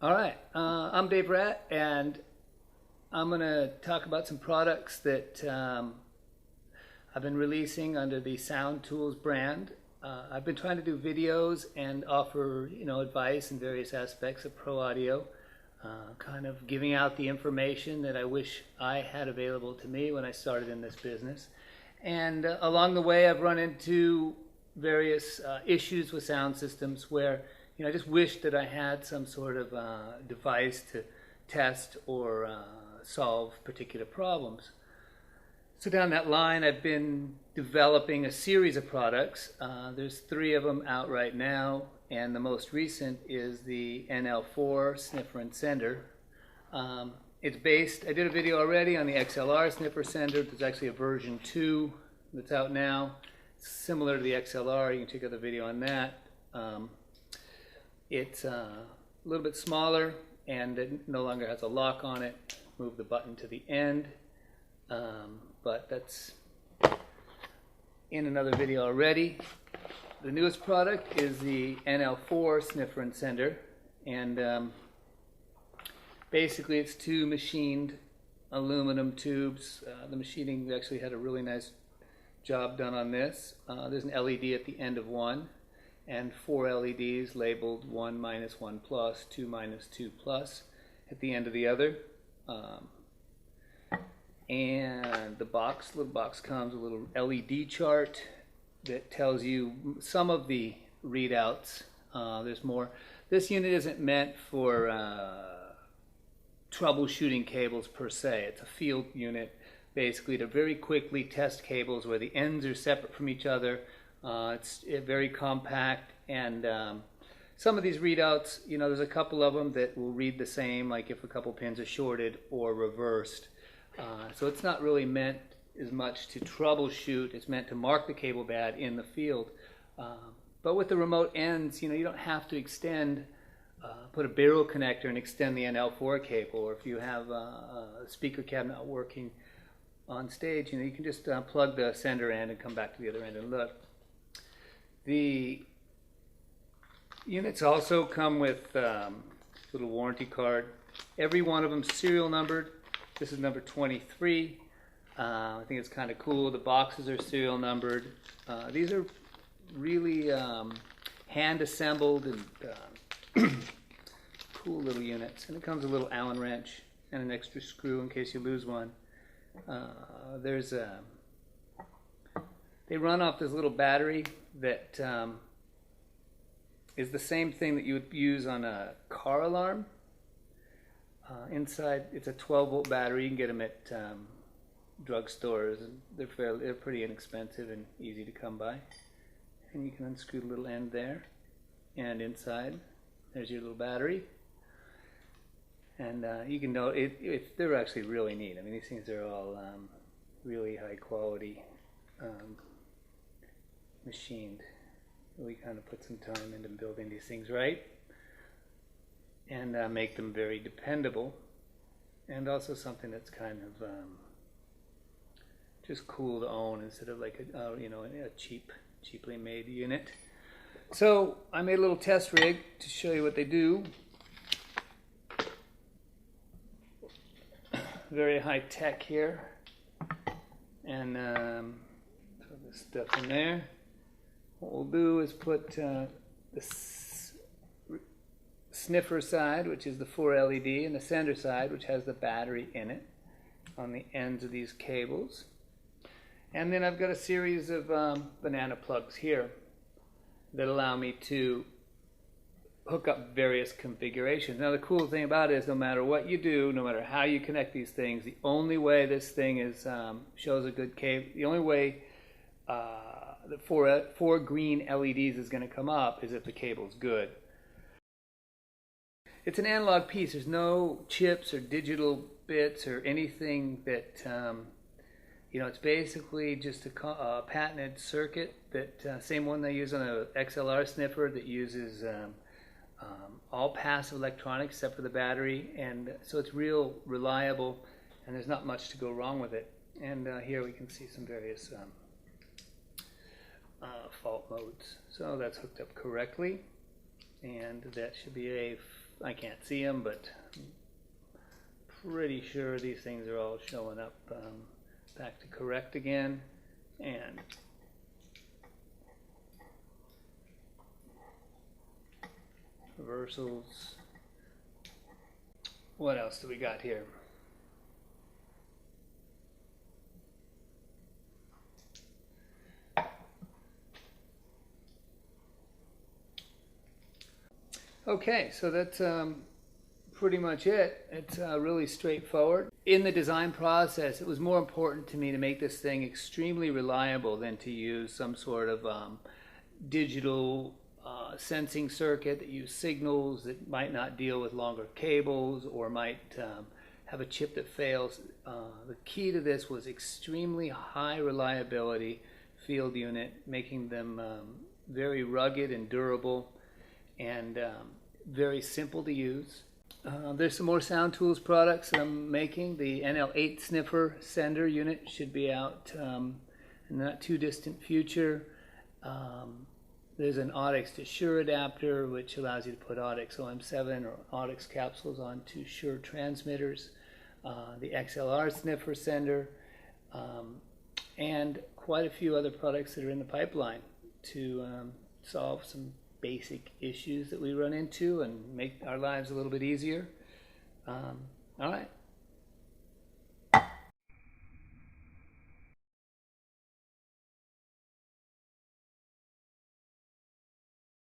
All right, I'm Dave Ratt, and I'm going to talk about some products that I've been releasing under the SoundTools brand. I've been trying to do videos and offer, advice in various aspects of pro audio, kind of giving out the information that I wish I had available to me when I started in this business. And along the way, I've run into various issues with sound systems where I just wish that I had some sort of device to test or solve particular problems. So down that line, I've been developing a series of products. There's 3 of them out right now, and the most recent is the NL4 Sniffer and Sender. It's based, I did a video already on the XLR Sniffer Sender. There's actually a version 2 that's out now. It's similar to the XLR. You can check out the video on that. It's a little bit smaller, and it no longer has a lock on it. Move the button to the end, but that's in another video already. The newest product is the NL4 Sniffer and Sender, and basically it's 2 machined aluminum tubes. The machining actually had a really nice job done on this. There's an LED at the end of one, and 4 LEDs labeled 1 minus 1 plus, 2 minus 2 plus at the end of the other. And the little box comes with a little LED chart that tells you some of the readouts. There's more. This unit isn't meant for troubleshooting cables per se. It's a field unit basically to very quickly test cables where the ends are separate from each other. It's very compact, and some of these readouts, there's a couple of them that will read the same, like if a couple pins are shorted or reversed. So it's not really meant as much to troubleshoot. It's meant to mark the cable bad in the field. But with the remote ends, you don't have to extend, put a barrel connector and extend the NL4 cable, or if you have a speaker cabinet not working on stage, you can just plug the sender end and come back to the other end and look. The units also come with a little warranty card. Every one of them serial numbered. This is number 23. I think it's kind of cool. The boxes are serial numbered. These are really hand assembled and cool little units. And it comes with a little Allen wrench and an extra screw in case you lose one. They run off this little battery that is the same thing that you would use on a car alarm. Inside, it's a 12-volt battery. You can get them at drugstores, and they're pretty inexpensive and easy to come by. And you can unscrew the little end there, and inside, there's your little battery. And you can know they're actually really neat. I mean, these things are all really high quality, machined. We kind of put some time into building these things right, and make them very dependable, and also something that's kind of just cool to own instead of like a cheaply made unit. So I made a little test rig to show you what they do. Very high tech here, and throw this stuff in there. What we'll do is put the sniffer side, which is the 4 LED, and the sender side, which has the battery in it, on the ends of these cables. And then I've got a series of banana plugs here that allow me to hook up various configurations. Now the cool thing about it is no matter what you do, no matter how you connect these things, the only way this thing is shows a good cable, the only way the 4 green LEDs is going to come up is if the cable's good. It's an analog piece. There's no chips or digital bits or anything that, it's basically just a patented circuit, that same one they use on a XLR sniffer, that uses all passive electronics except for the battery, and so it's real reliable, and there's not much to go wrong with it. And here we can see some various fault modes. So that's hooked up correctly, and that should be a I can't see them, but I'm pretty sure these things are all showing up. Back to correct again, and reversals. What else do we got here? Okay, so that's pretty much it. It's really straightforward. In the design process, it was more important to me to make this thing extremely reliable than to use some sort of digital sensing circuit that use signals that might not deal with longer cables or might have a chip that fails. The key to this was extremely high reliability field unit, making them very rugged and durable and very simple to use. There's some more SoundTools products that I'm making. The NL4 Sniffer sender unit should be out in the not too distant future. There's an Audix to Shure adapter, which allows you to put Audix OM7 or Audix capsules onto Shure transmitters. The XLR sniffer sender, and quite a few other products that are in the pipeline to solve some basic issues that we run into and make our lives a little bit easier. All right.